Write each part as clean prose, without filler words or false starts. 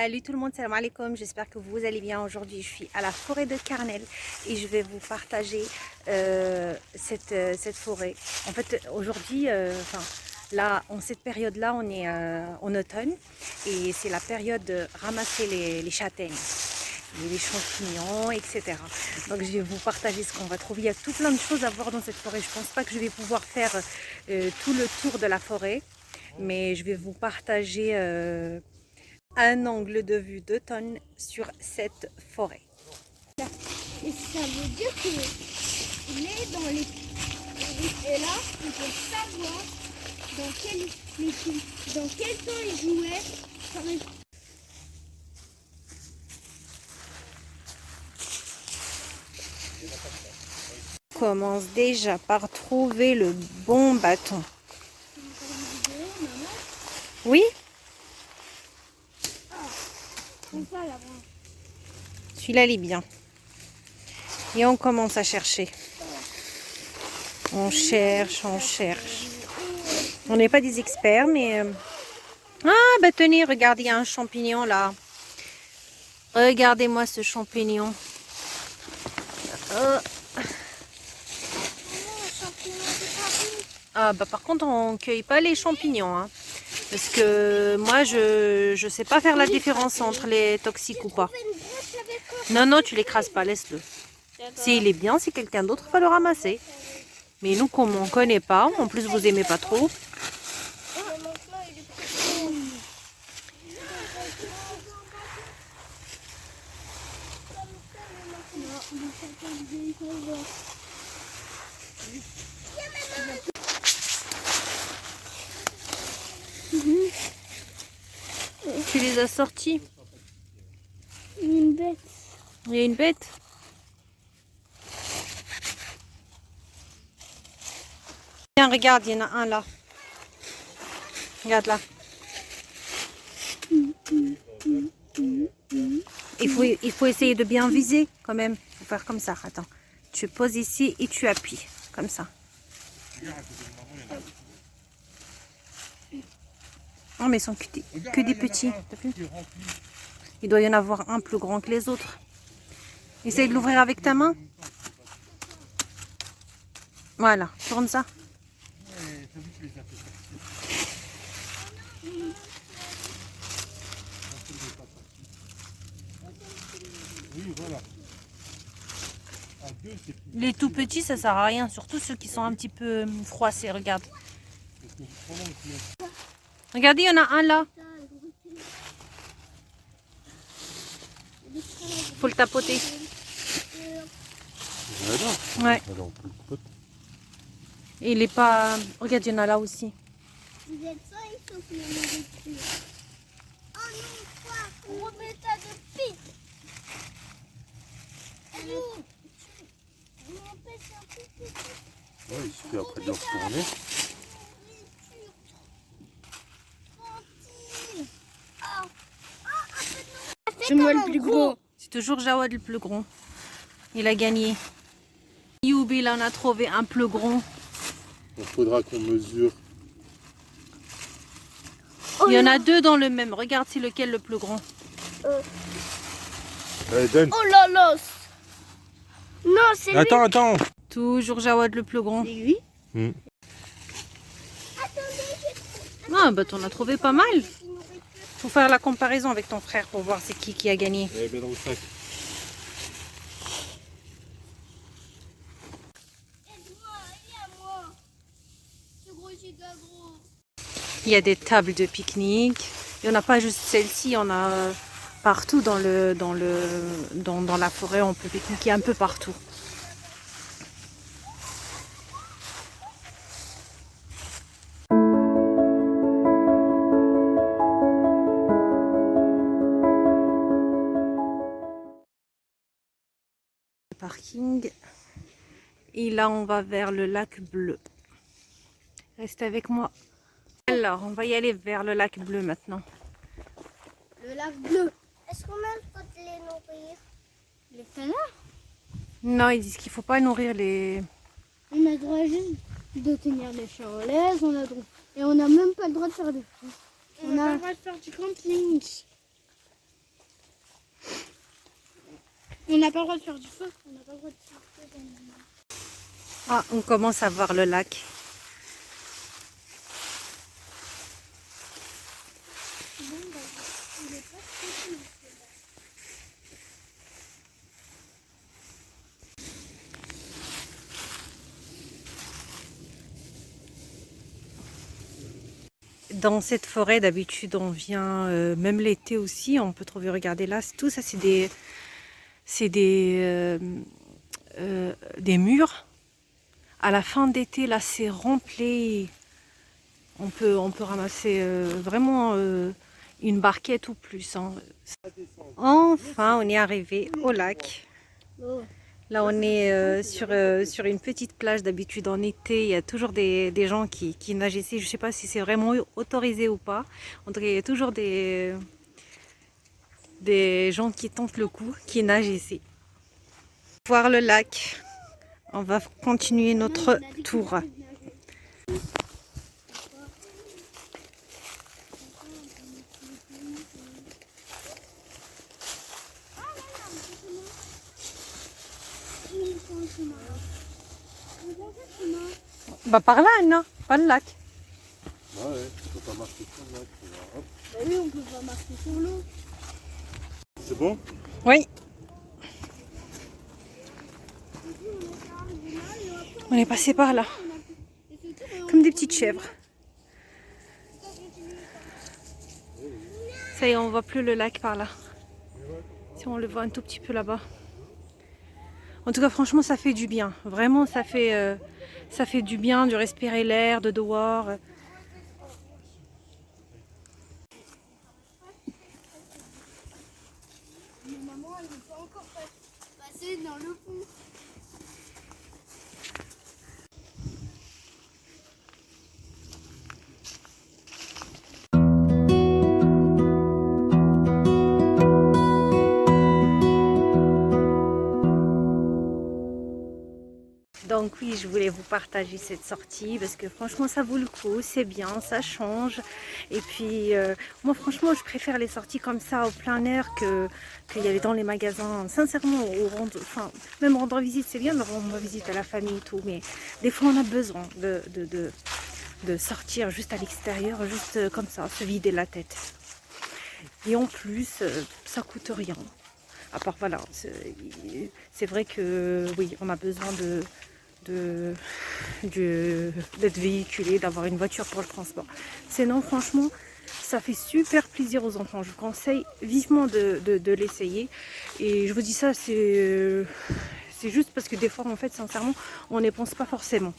Salut tout le monde, salam alaikum, j'espère que vous allez bien. Aujourd'hui je suis à la forêt de Carnel et je vais vous partager cette forêt. En fait aujourd'hui, là en cette période là on est en automne et c'est la période de ramasser les châtaignes, les champignons, etc. Donc je vais vous partager ce qu'on va trouver. Il y a tout plein de choses à voir dans cette forêt. Je pense pas que je vais pouvoir faire tout le tour de la forêt, mais je vais vous partager un angle de vue d'automne sur cette forêt. Et ça veut dire qu'il est dans les... Et là, on peut savoir dans quel temps il jouait. On commence déjà par trouver le bon bâton. Oui? Celui-là, il est bien. Et on commence à chercher. On cherche, on cherche. On n'est pas des experts, mais... Ah, bah tenez, regardez, il y a un champignon là. Regardez-moi ce champignon. Ah, bah par contre, on ne cueille pas les champignons, hein. Parce que moi, je sais pas faire la différence entre les toxiques ou pas. Non, non, tu l'écrases pas, laisse-le. S'il est bien, si quelqu'un d'autre va le ramasser. Mais nous, comme on connaît pas, en plus vous aimez pas trop. Tu les as sortis? Une bête. Il y a une bête? Tiens, regarde, il y en a un là. Regarde là. Il faut essayer de bien viser quand même. Il faut faire comme ça. Attends. Tu poses ici et tu appuies. Comme ça. Oh, mais ils sont que des petits. T'as vu? Il doit y en avoir un plus grand que les autres. Essaye de l'ouvrir avec ta main. Voilà, tourne ça. Les tout petits, ça sert à rien, surtout ceux qui sont un petit peu froissés. Regarde. Regardez, il y en a un là. Faut le tapoter. Ouais. Et il est pas. Regarde, il y en a là aussi. Vous êtes ça, il souffle la nourriture. Oh non, quoi? Gros tas de pique. Tu m'empêches un peu. Ouais, il suffit après de le retourner. C'est moi le plus gros. C'est toujours Jawad le plus gros. Il a gagné. Youbi, là, on a trouvé un plus gros. Il faudra qu'on mesure. Il y en a deux dans le même. Regarde, c'est lequel le plus grand. Allez, donne. Oh là là. Non, c'est lui. Attends. Toujours Jawad le plus grand. C'est lui. Ah, bah t'en as trouvé pas mal. Faut faire la comparaison avec ton frère pour voir c'est qui a gagné. Eh bien dans le sac. Il y a des tables de pique-nique. Il n'y en a pas juste celle-ci, il y en a partout dans la forêt. On peut pique-niquer un peu partout. Parking. Et là, on va vers le lac bleu. Reste avec moi. Alors, on va y aller vers le lac bleu maintenant. Le lac bleu. Est-ce qu'on a le droit de les nourrir? Les canards? Non, ils disent qu'il ne faut pas nourrir les... On a le droit juste de tenir les chiens en laisse, on a droit. Et on n'a même pas le droit de faire des fous. On a pas le droit de faire du camping. On n'a pas le droit de faire du feu. On n'a pas le droit de faire du feu dans le... Ah, on commence à voir le lac. Bon, bah, il est pas très cool. Dans cette forêt, d'habitude, on vient, même l'été aussi, on peut trouver, regardez là, tout ça, c'est des murs. À la fin d'été, là, c'est rempli. On peut ramasser vraiment une barquette ou plus. Hein. Enfin, on est arrivé au lac. Oh. Là, on est sur une petite plage. D'habitude, en été, il y a toujours des gens qui nagent ici. Je ne sais pas si c'est vraiment autorisé ou pas. On dirait qu'il y a toujours des gens qui tentent le coup, qui nagent ici. Voir le lac. On va continuer notre tour. Bah par là, Anna, pas le lac. Ouais, on peut pas marcher sur le lac. Hop. Bah oui, on peut pas marcher sur l'eau. C'est bon? Oui. On est passé par là, comme des petites chèvres. Ça y est, on voit plus le lac par là. Si on le voit un tout petit peu là-bas. En tout cas, franchement, ça fait du bien. Vraiment, ça fait du bien de respirer l'air de dehors. Mais maman, elle n'est pas encore passée dans le pont. Donc oui, je voulais vous partager cette sortie parce que franchement ça vaut le coup, c'est bien, ça change. Et puis moi franchement je préfère les sorties comme ça au plein air qu'il y avait dans les magasins. Sincèrement, même rendre visite, c'est bien de rendre visite à la famille et tout, mais des fois on a besoin de sortir juste à l'extérieur, juste comme ça, se vider la tête. Et en plus, ça coûte rien. À part voilà, c'est vrai que oui, on a besoin d'être véhiculé, d'avoir une voiture pour le transport. Sinon, franchement, ça fait super plaisir aux enfants. Je vous conseille vivement de l'essayer. Et je vous dis ça, c'est juste parce que des fois, en fait, sincèrement, on n'y pense pas forcément.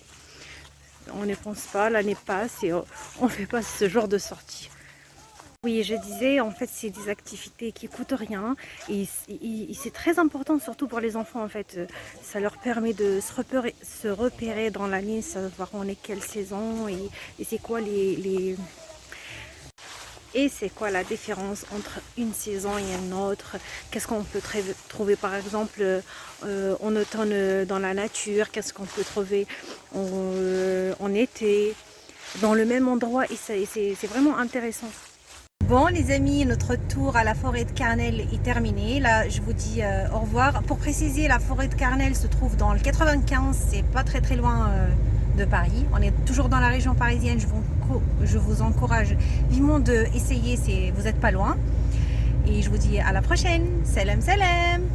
On n'y pense pas, l'année passe et on ne fait pas ce genre de sortie. Oui, je disais, en fait, c'est des activités qui coûtent rien et c'est très important, surtout pour les enfants, en fait. Ça leur permet de se repérer dans l'année, savoir on est quelle saison et c'est quoi et c'est quoi la différence entre une saison et une autre. Qu'est-ce qu'on peut trouver, par exemple, en automne dans la nature, qu'est-ce qu'on peut trouver en été, dans le même endroit et c'est vraiment intéressant. Bon les amis, notre tour à la forêt de Carnel est terminé. Là je vous dis au revoir. Pour préciser, la forêt de Carnel se trouve dans le 95, c'est pas très loin de Paris. On est toujours dans la région parisienne, je vous encourage vivement d'essayer, vous n'êtes pas loin. Et je vous dis à la prochaine. Salam salam.